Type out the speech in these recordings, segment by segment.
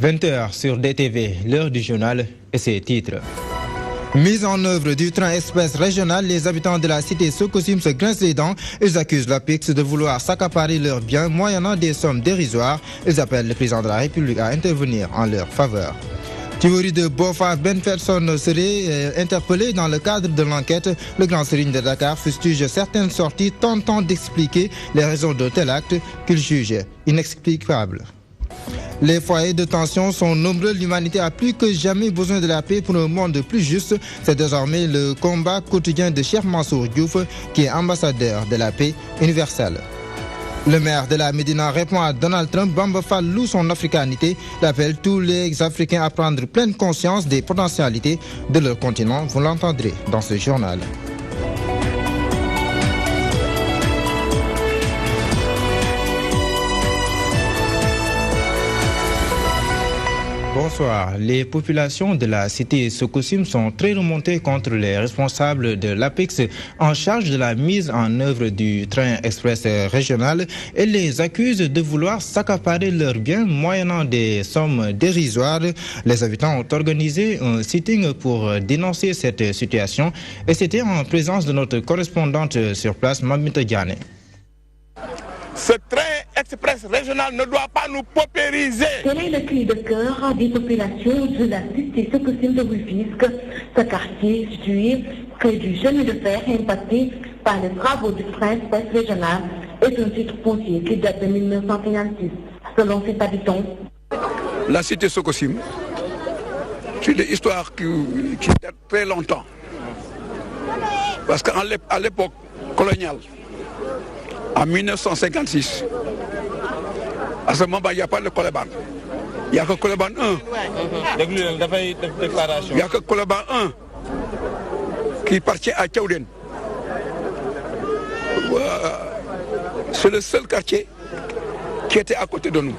20h sur DTV, l'heure du journal et ses titres. Mise en œuvre du train express régional, les habitants de la cité Sococim se grincent les dents. Ils accusent l'APIX de vouloir s'accaparer leurs biens moyennant des sommes dérisoires. Ils appellent le président de la République à intervenir en leur faveur. Théorie de Bofa, Ben personne serait interpellé dans le cadre de l'enquête. Le Grand Serigne de Dakar fustige certaines sorties tentant d'expliquer les raisons de tel acte qu'il juge inexplicable. Les foyers de tension sont nombreux. L'humanité a plus que jamais besoin de la paix pour un monde plus juste. C'est désormais le combat quotidien de Cheikh Mansour Diouf, qui est ambassadeur de la paix universelle. Le maire de la Médina répond à Donald Trump. Bamba Fall loue son africanité. Il appelle tous les Africains à prendre pleine conscience des potentialités de leur continent. Vous l'entendrez dans ce journal. Bonsoir. Les populations de la cité Sococim sont très remontées contre les responsables de l'APEX en charge de la mise en œuvre du train express régional et les accusent de vouloir s'accaparer leurs biens moyennant des sommes dérisoires. Les habitants ont organisé un sitting pour dénoncer cette situation et c'était en présence de notre correspondante sur place, Mamita Diane. Ce train express régional ne doit pas nous paupériser. Quel est le cri de cœur des populations de la cité Sococim de Rufisque? Ce quartier situé près du chemin de fer impacté par les travaux du train express régional est un titre foncier qui date de 1956. Selon ses habitants, la cité Sococim, c'est une histoire qui date très longtemps. Parce qu'à l'époque coloniale, en 1956, à ce moment, il n'y a pas le Koleban. Il n'y a que Koleban 1. Il n'y a que Koleban 1 qui appartient à Tchaouden. C'est le seul quartier qui était à côté de nous.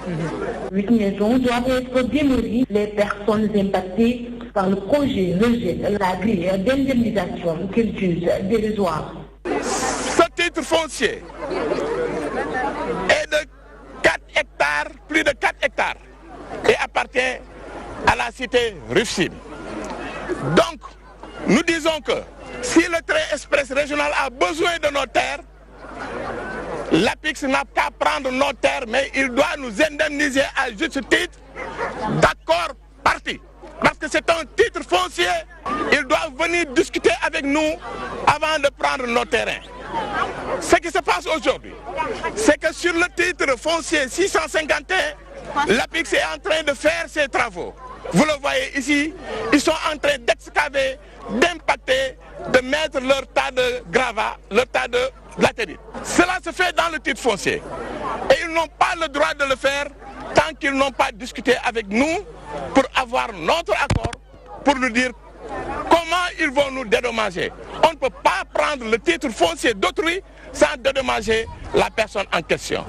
8 maisons doivent être démolies. Les personnes impactées par le projet rejettent la grille d'indemnisation qu'ils jugent dérisoire. Ce titre foncier est de 4 hectares, plus de 4 hectares, et appartient à la cité Rufisque. Donc, nous disons que si le train express régional a besoin de nos terres, l'APIX n'a qu'à prendre nos terres, mais il doit nous indemniser à juste titre, d'accord parti. Parce que c'est un titre foncier, ils doivent venir discuter avec nous avant de prendre nos terrains. Ce qui se passe aujourd'hui, c'est que sur le titre foncier 651, l'APIX est en train de faire ses travaux. Vous le voyez ici, ils sont en train d'excaver, d'impacter, de mettre leur tas de gravats, leur tas de latérite. Cela se fait dans le titre foncier. Et ils n'ont pas le droit de le faire tant qu'ils n'ont pas discuté avec nous pour avoir notre accord, pour nous dire comment ils vont nous dédommager. On ne peut pas prendre le titre foncier d'autrui sans dédommager la personne en question.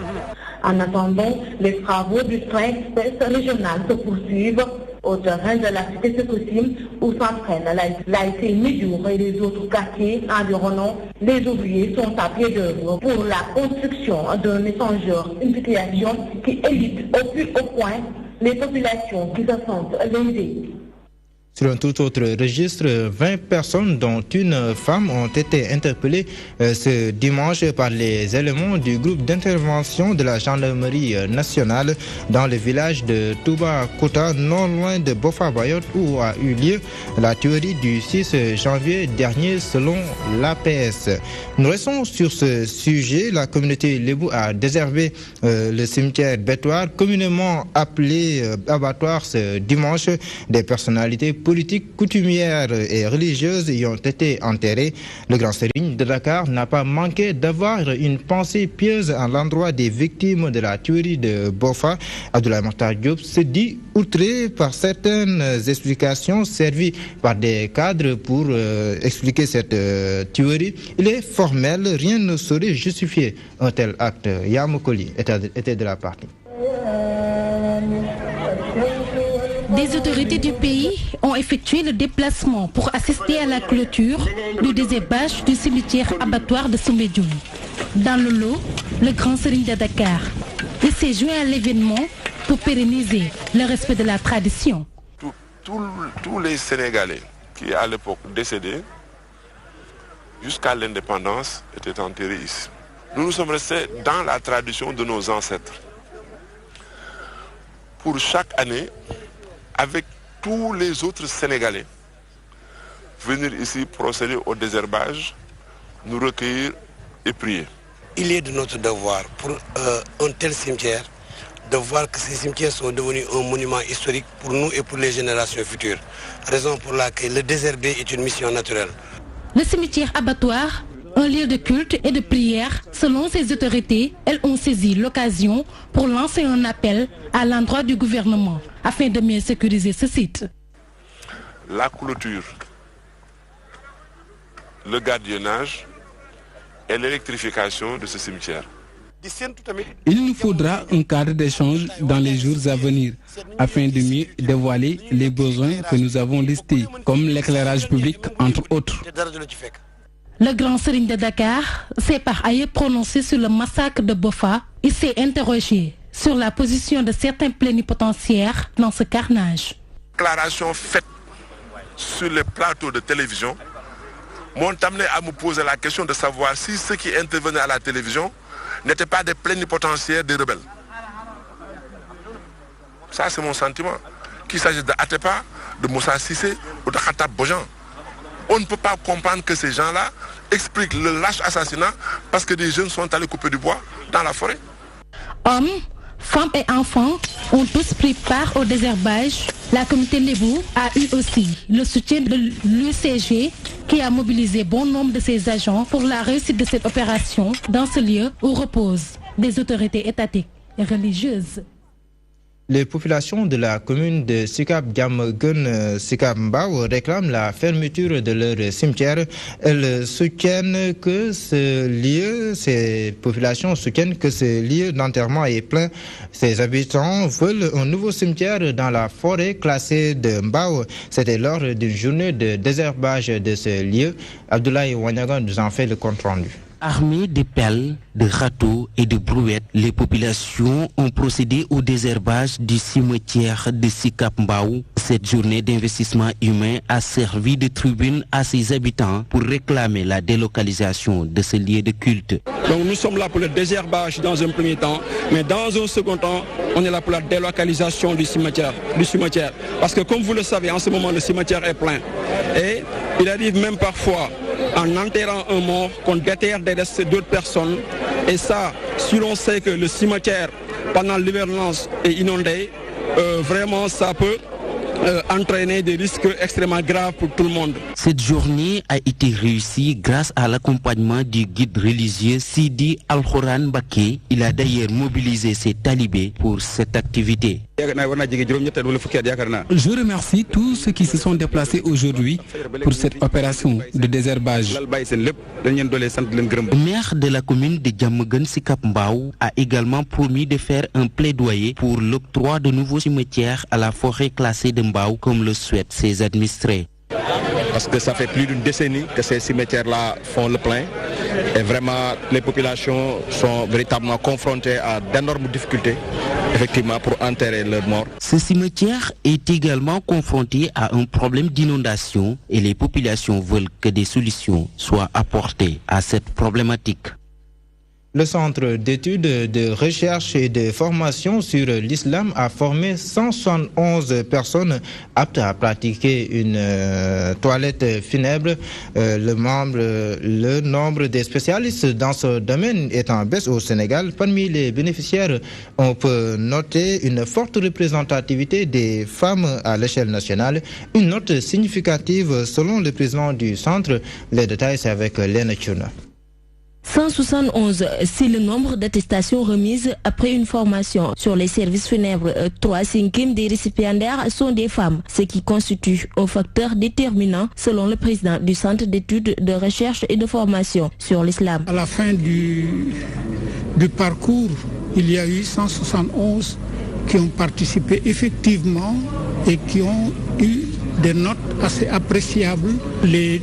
En attendant, les travaux du train express régional se poursuivent au terrain de la cité Sococim où s'entraînent la cité Médiour et les autres quartiers environnants. Les ouvriers sont à pied d'œuvre pour la construction d'un échangeur, une situation qui évite au plus haut point les populations qui se sentent lésées. Sur un tout autre registre, 20 personnes, dont une femme, ont été interpellées ce dimanche par les éléments du groupe d'intervention de la gendarmerie nationale dans le village de Touba Kota, non loin de Bofa Bayotte, où a eu lieu la tuerie du 6 janvier dernier selon l'APS. Nous restons sur ce sujet. La communauté Lébou a déshervé le cimetière Bétoir, communément appelé abattoir, ce dimanche. Des personnalités politiques, coutumières et religieuses y ont été enterrées. Le Grand Serigne de Dakar n'a pas manqué d'avoir une pensée pieuse à l'endroit des victimes de la tuerie de Bofa. Abdoulaye Makhtar Diop se dit outré par certaines explications servies par des cadres pour expliquer cette tuerie. Il est formel, rien ne saurait justifier un tel acte. Yamokoli était de la partie. Des autorités du pays ont effectué le déplacement pour assister à la clôture du désherbage du cimetière abattoir de Soumbédioune. Dans le lot, le Grand Serigne de Dakar. Il s'est joint à l'événement pour pérenniser le respect de la tradition. Tous les Sénégalais qui à l'époque décédés, jusqu'à l'indépendance, étaient enterrés ici. Nous nous sommes restés dans la tradition de nos ancêtres. Pour chaque année, avec tous les autres Sénégalais, venir ici procéder au désherbage, nous recueillir et prier. Il est de notre devoir pour un tel cimetière de voir que ces cimetières sont devenus un monument historique pour nous et pour les générations futures. Raison pour laquelle le désherber est une mission naturelle. Le cimetière abattoir, un lieu de culte et de prière, selon ces autorités, elles ont saisi l'occasion pour lancer un appel à l'endroit du gouvernement afin de mieux sécuriser ce site. La clôture, le gardiennage et l'électrification de ce cimetière. Il nous faudra un cadre d'échange dans les jours à venir afin de mieux dévoiler les besoins que nous avons listés, comme l'éclairage public, entre autres. Le grand Serigne de Dakar s'est par ailleurs prononcé sur le massacre de Bofa. Il s'est interrogé sur la position de certains plénipotentiaires dans ce carnage. Déclaration faite sur les plateaux de télévision m'ont amené à me poser la question de savoir si ceux qui intervenaient à la télévision n'étaient pas des plénipotentiaires des rebelles. Ça, c'est mon sentiment. Qu'il s'agisse de Atepa, de Moussa Sissé ou de Khatab Bojan. On ne peut pas comprendre que ces gens-là expliquent le lâche assassinat parce que des jeunes sont allés couper du bois dans la forêt. Hommes, femmes et enfants ont tous pris part au désherbage. La communauté Lébou a eu aussi le soutien de l'UCG qui a mobilisé bon nombre de ses agents pour la réussite de cette opération dans ce lieu où reposent des autorités étatiques et religieuses. Les populations de la commune de Sikap Diamaguène Sikap Mbao réclament la fermeture de leur cimetière. Elles soutiennent que ces populations soutiennent que ce lieu d'enterrement est plein. Ces habitants veulent un nouveau cimetière dans la forêt classée de Mbao. C'était lors d'une journée de désherbage de ce lieu. Abdoulaye Wanyaga nous en fait le compte rendu. Armés de pelles, de râteaux et de brouettes, les populations ont procédé au désherbage du cimetière de Sikap Mbao. Cette journée d'investissement humain a servi de tribune à ses habitants pour réclamer la délocalisation de ce lieu de culte. Donc nous sommes là pour le désherbage dans un premier temps, mais dans un second temps, on est là pour la délocalisation du cimetière. Parce que comme vous le savez, en ce moment, le cimetière est plein. Et il arrive même parfois, en enterrant un mort, qu'on déterre des restes d'autres personnes. Et ça, si l'on sait que le cimetière, pendant l'hivernage, est inondé, vraiment ça peut entraîner des risques extrêmement graves pour tout le monde. Cette journée a été réussie grâce à l'accompagnement du guide religieux Sidi Al-Khoran Baké. Il a d'ailleurs mobilisé ses talibés pour cette activité. Je remercie tous ceux qui se sont déplacés aujourd'hui pour cette opération de désherbage. Le maire de la commune de Diamaguène Sikap Mbao a également promis de faire un plaidoyer pour l'octroi de nouveaux cimetières à la forêt classée de Mbao comme le souhaitent ses administrés. Parce que ça fait plus d'une décennie que ces cimetières-là font le plein et vraiment les populations sont véritablement confrontées à d'énormes difficultés effectivement pour enterrer leurs morts. Ce cimetière est également confronté à un problème d'inondation et les populations veulent que des solutions soient apportées à cette problématique. Le Centre d'études, de recherche et de formation sur l'islam a formé 171 personnes aptes à pratiquer une toilette funèbre. Le nombre des spécialistes dans ce domaine est en baisse au Sénégal. Parmi les bénéficiaires, on peut noter une forte représentativité des femmes à l'échelle nationale. Une note significative selon le président du centre. Les détails, c'est avec Léna Tchouna. 171, c'est le nombre d'attestations remises après une formation sur les services funèbres. 3/5 des récipiendaires sont des femmes, ce qui constitue un facteur déterminant selon le président du Centre d'études, de recherche et de formation sur l'islam. À la fin du parcours, il y a eu 171 qui ont participé effectivement et qui ont eu des notes assez appréciables. Les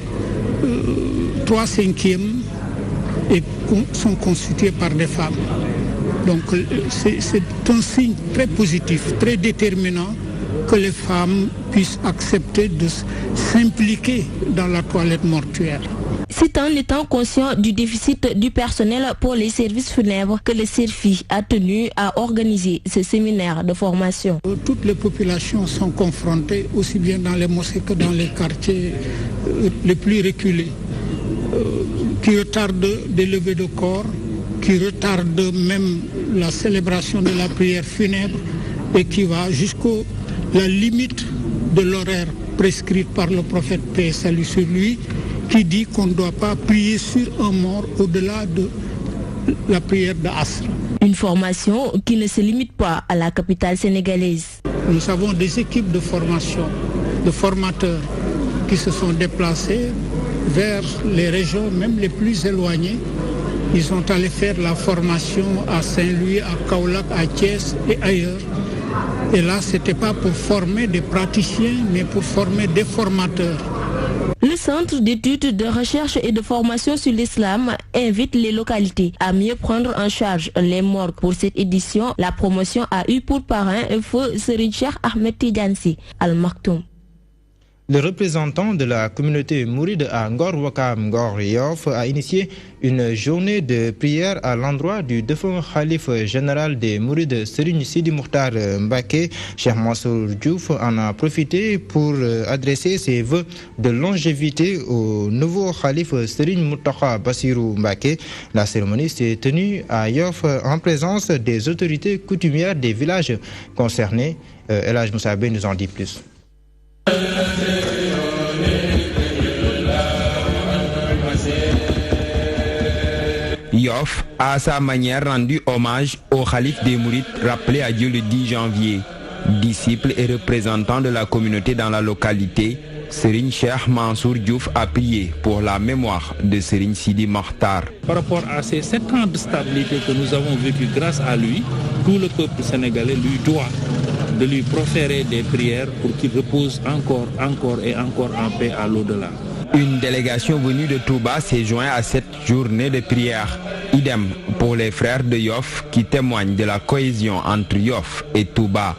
3/5 sont constitués par des femmes. Donc c'est un signe très positif, très déterminant que les femmes puissent accepter de s'impliquer dans la toilette mortuaire. C'est en étant conscient du déficit du personnel pour les services funèbres que le CERFI a tenu à organiser ce séminaire de formation. Toutes les populations sont confrontées, aussi bien dans les mosquées que dans les quartiers les plus reculés, qui retardent des levées de corps, qui retardent même la célébration de la prière funèbre et qui va jusqu'à la limite de l'horaire prescrite par le prophète paix et salut sur lui, qui dit qu'on ne doit pas prier sur un mort au-delà de la prière de Asr. Une formation qui ne se limite pas à la capitale sénégalaise. Nous avons des équipes de formation, de formateurs qui se sont déplacés vers les régions même les plus éloignées. Ils sont allés faire la formation à Saint-Louis, à Kaolack, à Thiès et ailleurs. Et là, ce n'était pas pour former des praticiens, mais pour former des formateurs. Le Centre d'études de recherche et de formation sur l'islam invite les localités à mieux prendre en charge les morts. Pour cette édition, la promotion a eu pour parrain feu Serigne Cheikh Ahmed Tidiane Sy Al Maktoum. Le représentant de la communauté mouride à Ngor Wakam Ngor Yoff a initié une journée de prière à l'endroit du défunt khalife général des mourides Serigne Sidi Mokhtar Mbacké. Cheikh Mansour Diouf en a profité pour adresser ses vœux de longévité au nouveau khalife Serigne Mountakha Bassirou Mbacké. La cérémonie s'est tenue à Yoff en présence des autorités coutumières des villages concernés. El Hadj Moussa Bey nous en dit plus. Yoff a à sa manière rendu hommage au khalife des Mourides rappelé à Dieu le 10 janvier. Disciple et représentant de la communauté dans la localité, Serigne Cheikh Mansour Diouf a prié pour la mémoire de Serigne Sidi Mokhtar. Par rapport à ces 7 ans de stabilité que nous avons vécu grâce à lui, tout le peuple sénégalais lui doit de lui proférer des prières pour qu'il repose encore en paix à l'au-delà. Une délégation venue de Touba s'est jointe à cette journée de prière. Idem pour les frères de Yoff qui témoignent de la cohésion entre Yoff et Touba.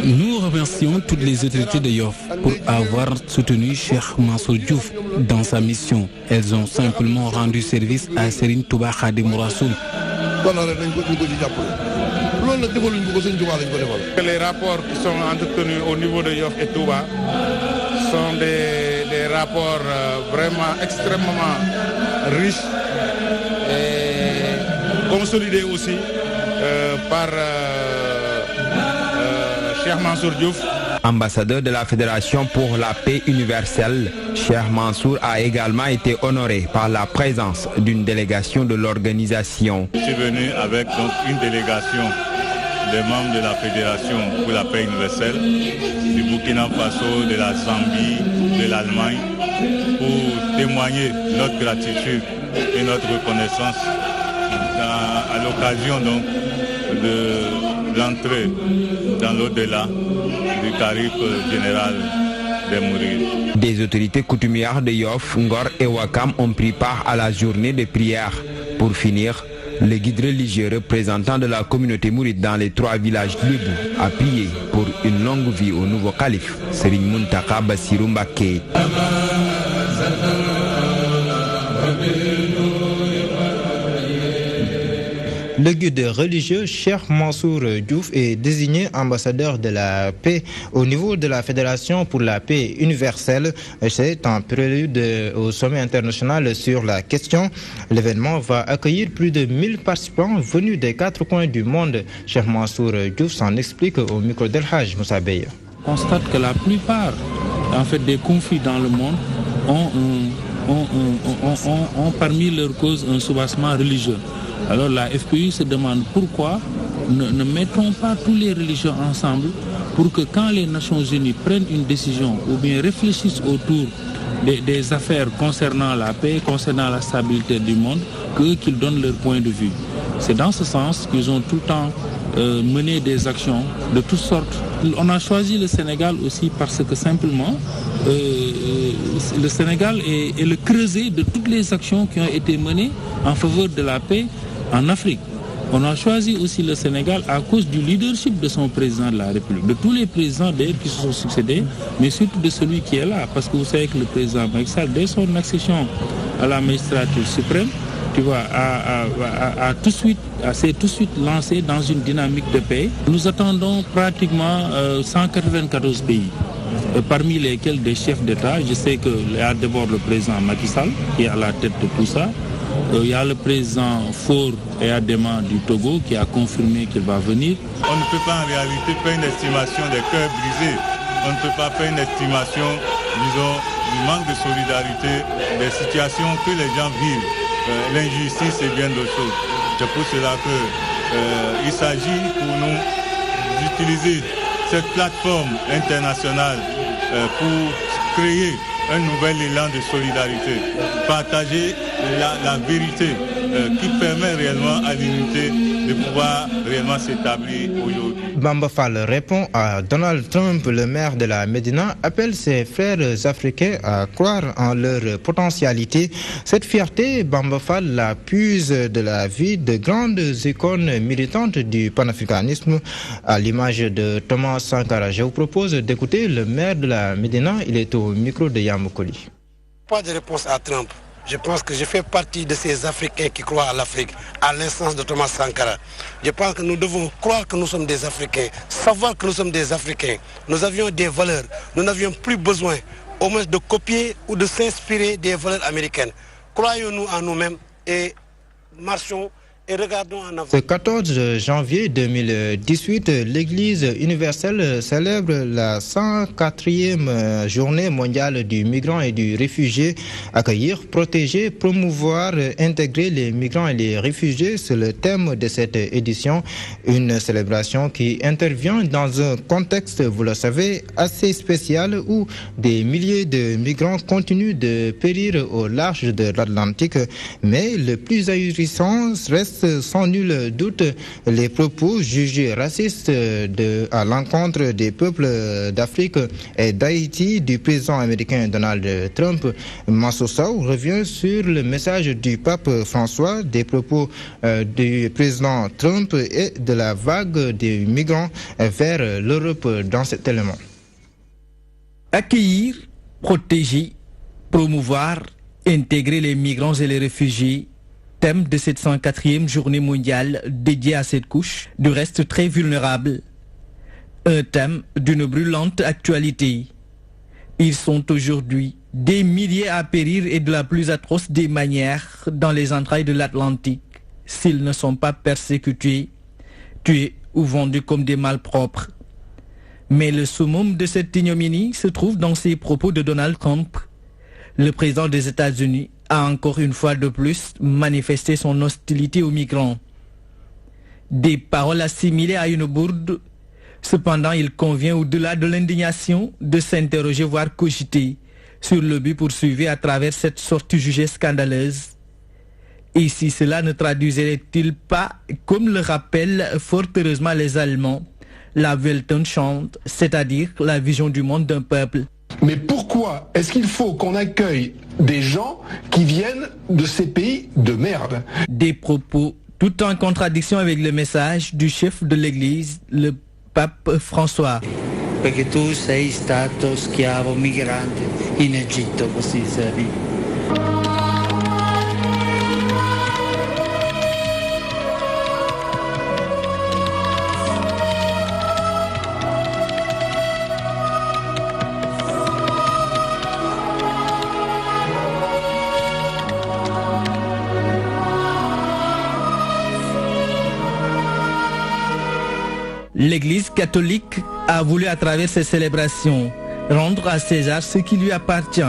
Nous remercions toutes les autorités de Yoff pour avoir soutenu Cheikh Mansour Diouf dans sa mission. Elles ont simplement rendu service à Serigne Touba Khadimou Rassoul. Les rapports qui sont entretenus au niveau de Yoff et Touba sont des rapports vraiment extrêmement riches et consolidés aussi par Cheikh Mansour Diouf. Ambassadeur de la Fédération pour la paix universelle, Cheikh Mansour a également été honoré par la présence d'une délégation de l'organisation. Je suis venu avec donc une délégation des membres de la Fédération pour la paix universelle, du Burkina Faso, de la Zambie, de l'Allemagne, pour témoigner notre gratitude et notre reconnaissance à l'occasion donc de l'entrée dans l'au-delà du calife général des Mourides. Des autorités coutumières de Yoff, Ngor et Wakam ont pris part à la journée de prière. Pour finir, le guide religieux représentant de la communauté mouride dans les 3 villages Lébou a prié pour une longue vie au nouveau calife, Serigne Mountakha Bassirou Mbacké. Le guide religieux Cheikh Mansour Diouf est désigné ambassadeur de la paix au niveau de la Fédération pour la paix universelle. C'est un prélude au sommet international sur la question. L'événement va accueillir plus de 1000 participants venus des 4 coins du monde. Cheikh Mansour Diouf s'en explique au micro d'El Hadj Moussa Bey. On constate que la plupart des conflits dans le monde ont parmi leurs causes un soubassement religieux. Alors la FPU se demande pourquoi ne mettons pas tous les religions ensemble pour que quand les Nations Unies prennent une décision ou bien réfléchissent autour des affaires concernant la paix, concernant la stabilité du monde, qu'ils donnent leur point de vue. C'est dans ce sens qu'ils ont tout le temps mené des actions de toutes sortes. On a choisi le Sénégal aussi parce que simplement le Sénégal est le creuset de toutes les actions qui ont été menées en faveur de la paix en Afrique. On a choisi aussi le Sénégal à cause du leadership de son président de la République, de tous les présidents d'ailleurs qui se sont succédés, mais surtout de celui qui est là. Parce que vous savez que le président Macky Sall, dès son accession à la magistrature suprême, tu vois, s'est tout de suite lancé dans une dynamique de paix. Nous attendons pratiquement 194 pays, parmi lesquels des chefs d'État. Je sais qu'il y a d'abord le président Macky Sall qui est à la tête de tout ça. Il y a le président Faure et Adema du Togo qui a confirmé qu'il va venir. On ne peut pas en réalité faire une estimation des cœurs brisés. On ne peut pas faire une estimation, disons, du manque de solidarité, des situations que les gens vivent. L'injustice et bien d'autres choses. C'est pour cela qu'il s'agit pour nous d'utiliser cette plateforme internationale pour créer un nouvel élan de solidarité, partager la vérité qui permet réellement à l'unité de pouvoir réellement s'établir aujourd'hui. Bamba Fall répond à Donald Trump. Le maire de la Médina appelle ses frères africains à croire en leur potentialité. Cette fierté, Bamba Fall la puise de la vie de grandes icônes militantes du panafricanisme, à l'image de Thomas Sankara. Je vous propose d'écouter le maire de la Médina. Il est au micro de Yamoukoli. Pas de réponse à Trump. Je pense que je fais partie de ces Africains qui croient à l'Afrique, à l'instance de Thomas Sankara. Je pense que nous devons croire que nous sommes des Africains, savoir que nous sommes des Africains. Nous avions des valeurs, nous n'avions plus besoin au moins de copier ou de s'inspirer des valeurs américaines. Croyons-nous en nous-mêmes et marchons et regardons en avant. Ce 14 janvier 2018, l'Église universelle célèbre la 104e journée mondiale du migrant et du réfugié. Accueillir, protéger, promouvoir, intégrer les migrants et les réfugiés, c'est le thème de cette édition. Une célébration qui intervient dans un contexte, vous le savez, assez spécial où des milliers de migrants continuent de périr au large de l'Atlantique. Mais le plus ahurissant reste sans nul doute les propos jugés racistes à l'encontre des peuples d'Afrique et d'Haïti du président américain Donald Trump. Massoussaou revient sur le message du pape François, des propos du président Trump et de la vague des migrants vers l'Europe dans cet élément. Accueillir, protéger, promouvoir, intégrer les migrants et les réfugiés, thème de cette 104e journée mondiale dédiée à cette couche, du reste très vulnérable. Un thème d'une brûlante actualité. Ils sont aujourd'hui des milliers à périr et de la plus atroce des manières dans les entrailles de l'Atlantique, s'ils ne sont pas persécutés, tués ou vendus comme des malpropres. Mais le summum de cette ignominie se trouve dans ces propos de Donald Trump. Le président des États-Unis a encore une fois de plus manifesté son hostilité aux migrants. Des paroles assimilées à une bourde. Cependant, il convient au-delà de l'indignation de s'interroger, voire cogiter, sur le but poursuivi à travers cette sortie jugée scandaleuse. Et si cela ne traduirait-il pas, comme le rappellent fort heureusement les Allemands, la Weltanschauung, c'est-à-dire la vision du monde d'un peuple. Mais pourquoi est-ce qu'il faut qu'on accueille des gens qui viennent de ces pays de merde? Des propos tout en contradiction avec le message du chef de l'Église, le pape François. Perché tu sei stato schiavo migrante in Egitto, così sei. L'Église catholique a voulu à travers ces célébrations rendre à César ce qui lui appartient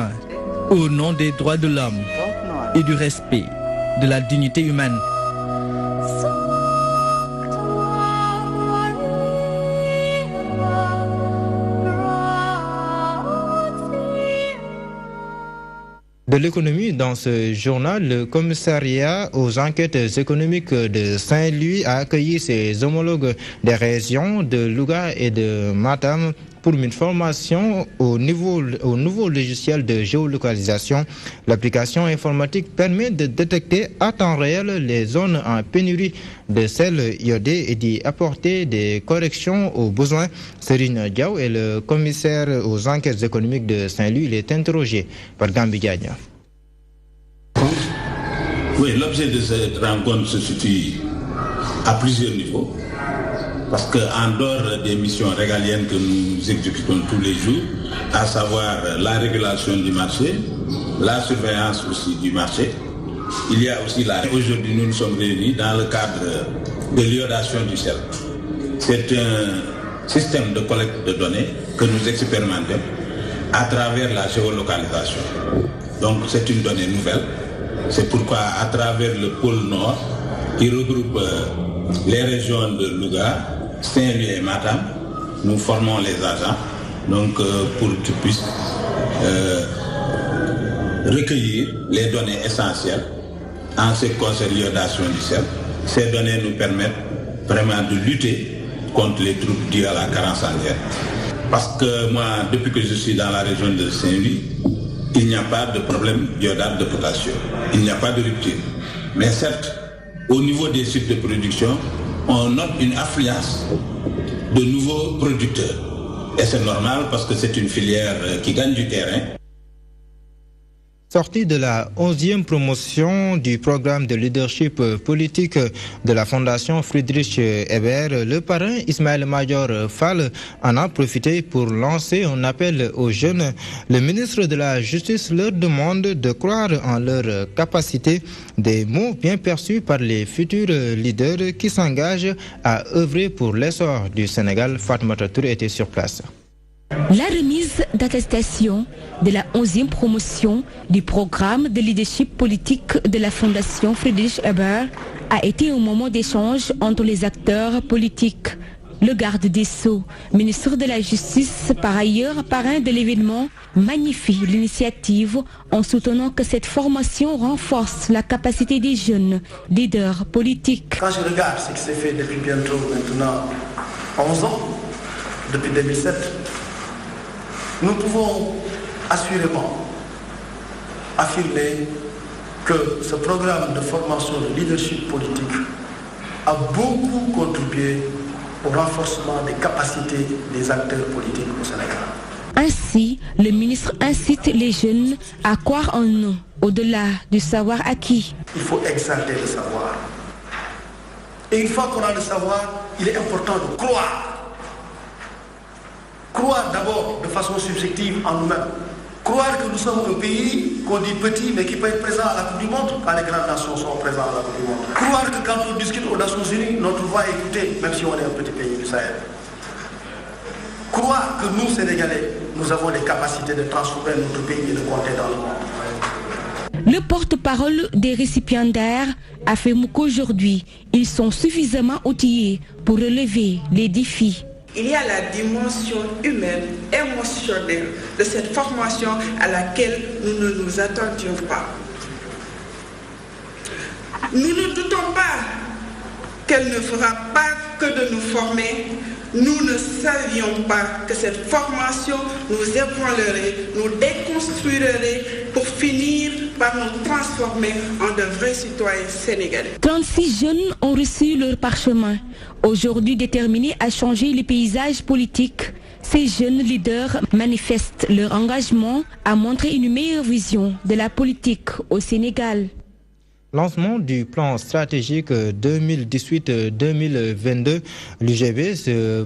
au nom des droits de l'homme et du respect de la dignité humaine. De l'économie dans ce journal, le commissariat aux enquêtes économiques de Saint-Louis a accueilli ses homologues des régions de Louga et de Matam pour une formation au nouveau logiciel de géolocalisation. L'application informatique permet de détecter à temps réel les zones en pénurie de sel iodé et d'y apporter des corrections aux besoins. Serine Diaw est le commissaire aux enquêtes économiques de Saint-Louis. Il est interrogé par Gambi Diagne. Oui, l'objet de cette rencontre se situe à plusieurs niveaux. Parce qu'en dehors des missions régaliennes que nous exécutons tous les jours, à savoir la régulation du marché, la surveillance aussi du marché, il y a aussi aujourd'hui nous nous sommes réunis dans le cadre de l'iodation du sel. C'est un système de collecte de données que nous expérimentons à travers la géolocalisation. Donc c'est une donnée nouvelle. C'est pourquoi à travers le pôle Nord, qui regroupe les régions de Louga, Saint-Louis et Matam, nous formons les agents pour qu'ils puissent recueillir les données essentielles en ce qui concerne l'iodation du sel. Ces données nous permettent vraiment de lutter contre les troubles dus à la carence en terre. Parce que moi, depuis que je suis dans la région de Saint-Louis, il n'y a pas de problème d'iodate de potassium. Il n'y a pas de rupture. Mais certes, au niveau des sites de production, on note une affluence de nouveaux producteurs. Et c'est normal parce que c'est une filière qui gagne du terrain. Sorti de la 11e promotion du programme de leadership politique de la Fondation Friedrich Ebert, le parrain Ismaël Madior Fall en a profité pour lancer un appel aux jeunes. Le ministre de la Justice leur demande de croire en leur capacité, des mots bien perçus par les futurs leaders qui s'engagent à œuvrer pour l'essor du Sénégal. Fatmata Touré était sur place. La remise d'attestation de la 11e promotion du programme de leadership politique de la Fondation Friedrich Ebert a été un moment d'échange entre les acteurs politiques. Le garde des Sceaux, ministre de la Justice, par ailleurs parrain de l'événement, magnifie l'initiative en soutenant que cette formation renforce la capacité des jeunes leaders politiques. Quand je regarde ce qui s'est fait depuis bientôt maintenant 11 ans, depuis 2007, nous pouvons assurément affirmer que ce programme de formation de leadership politique a beaucoup contribué au renforcement des capacités des acteurs politiques au Sénégal. Ainsi, le ministre incite les jeunes à croire en eux, au-delà du savoir acquis. Il faut exalter le savoir. Et une fois qu'on a le savoir, il est important de croire. Croire d'abord de façon subjective en nous-mêmes. Croire que nous sommes un pays qu'on dit petit mais qui peut être présent à la Coupe du Monde quand les grandes nations sont présentes à la Coupe du Monde. Croire que quand on discute aux Nations Unies, notre voix est écoutée, même si on est un petit pays du Sahel. Croire que nous, Sénégalais, nous avons les capacités de transformer notre pays et de compter dans le monde. Le porte-parole des récipiendaires affirme qu'aujourd'hui, ils sont suffisamment outillés pour relever les défis. Il y a la dimension humaine, émotionnelle de cette formation à laquelle nous ne nous attendions pas. Nous ne doutons pas qu'elle ne fera pas que de nous former. Nous ne savions pas que cette formation nous ébranlerait, nous déconstruirait pour finir par nous transformer en de vrais citoyens sénégalais. 36 jeunes ont reçu leur parchemin. Aujourd'hui déterminés à changer le paysage politique, ces jeunes leaders manifestent leur engagement à montrer une meilleure vision de la politique au Sénégal. Lancement du plan stratégique 2018-2022, l'UGB se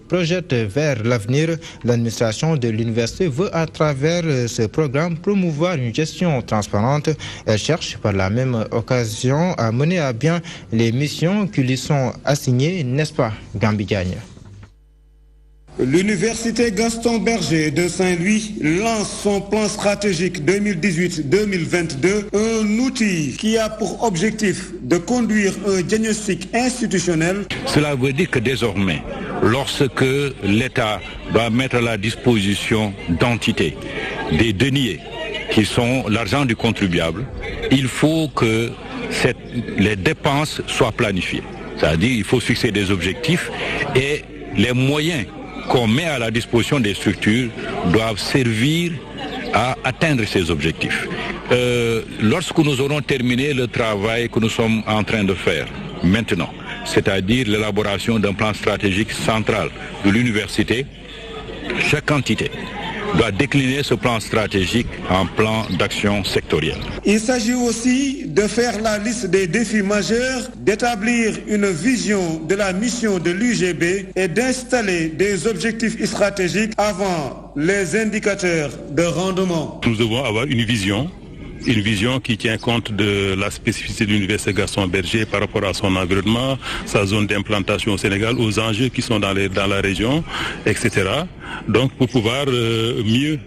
projette vers l'avenir. L'administration de l'université veut à travers ce programme promouvoir une gestion transparente. Elle cherche par la même occasion à mener à bien les missions qui lui sont assignées, n'est-ce pas, Gambi Diagne? L'université Gaston Berger de Saint-Louis lance son plan stratégique 2018-2022, un outil qui a pour objectif de conduire un diagnostic institutionnel. Cela veut dire que désormais, lorsque l'État doit mettre à la disposition d'entités, des deniers qui sont l'argent du contribuable, il faut que les dépenses soient planifiées. C'est-à-dire qu'il faut fixer des objectifs et les moyens qu'on met à la disposition des structures doivent servir à atteindre ces objectifs. Lorsque nous aurons terminé le travail que nous sommes en train de faire maintenant, c'est-à-dire l'élaboration d'un plan stratégique central de l'université, chaque entité doit décliner ce plan stratégique en plan d'action sectoriel. Il s'agit aussi de faire la liste des défis majeurs, d'établir une vision de la mission de l'UGB et d'installer des objectifs stratégiques avant les indicateurs de rendement. Nous devons avoir une vision qui tient compte de la spécificité de l'université Gaston Berger par rapport à son environnement, sa zone d'implantation au Sénégal, aux enjeux qui sont dans la région, etc. Donc pour pouvoir mieux,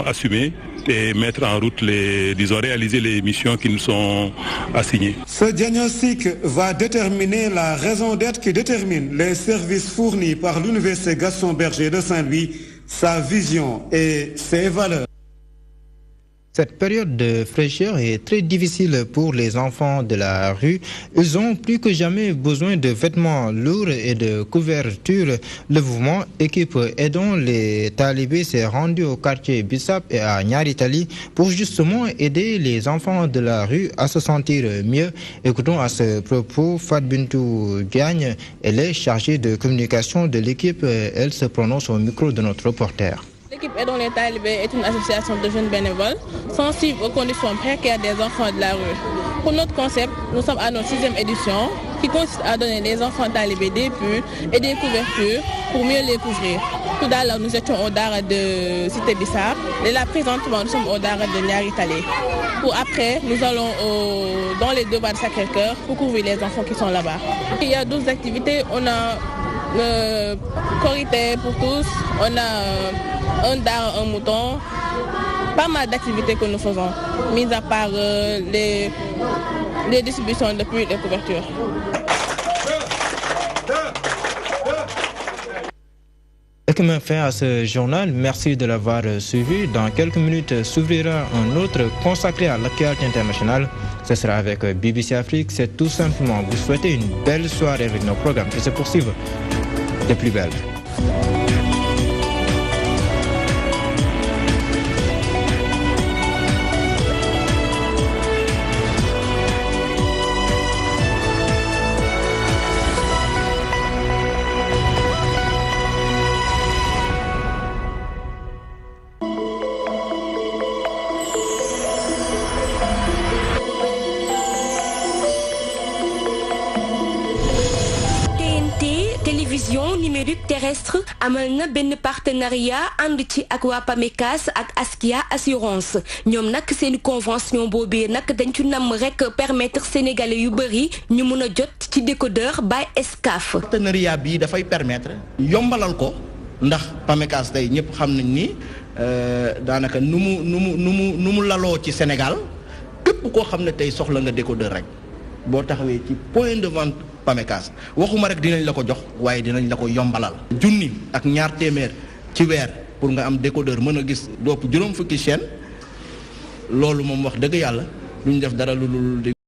assumer et mettre en route réaliser les missions qui nous sont assignées. Ce diagnostic va déterminer la raison d'être qui détermine les services fournis par l'université Gaston Berger de Saint-Louis, sa vision et ses valeurs. Cette période de fraîcheur est très difficile pour les enfants de la rue. Ils ont plus que jamais besoin de vêtements lourds et de couvertures. Le mouvement Équipe Aidons les Talibés s'est rendu au quartier Bissap et à Niaritali pour justement aider les enfants de la rue à se sentir mieux. Écoutons à ce propos Fat Bintou Gagne. Elle est chargée de communication de l'équipe. Elle se prononce au micro de notre reporter. L'équipe Aidons les Talibés est une association de jeunes bénévoles sensibles aux conditions précaires des enfants de la rue. Pour notre concept, nous sommes à notre 6e édition qui consiste à donner aux enfants talibés des pulls et des couvertures pour mieux les couvrir. Tout d'abord, nous étions au Dara de Cité Bissap et là présentement nous sommes au Dara de Niaritali. Pour après, nous allons dans les 2 bars de Sacré-Cœur pour couvrir les enfants qui sont là-bas. Il y a 12 activités, on a le Corité pour tous, on a un dard, un mouton, pas mal d'activités que nous faisons, mis à part les distributions de pulls et de couvertures. Et qui met fin à ce journal. Merci de l'avoir suivi. Dans quelques minutes s'ouvrira un autre consacré à l'actualité internationale. Ce sera avec BBC Afrique. C'est tout simplement vous souhaiter une belle soirée avec nos programmes qui se poursuivent les plus belles. Terrestre amal na benn partenariat ànd ci ak waa PAMECAS ak Askia assurance ñoom nag seen convention boobee nag dañ ci nam rek permettre sénégalais yu bëri ñu mun a jot ci décodeur by Excaf. Partenariat bi dafay permettre yombalal ko ndax PAMECAS tey ñëpp xam nañ ni daanaka nu mu laloo ci Sénégal képp koo xam ne tey soxla nga décodeur rek boo taxawee ci point de vente PAMECAS waxuma rek dinañ la ko jox waaye dinañ la ko yombalal. junni ak ñaar téeméer ci weer pour nga am décodeur mën a gis dopp juróom fukki chaîne loolu moom wax dëgg yàlla duñ def dara lu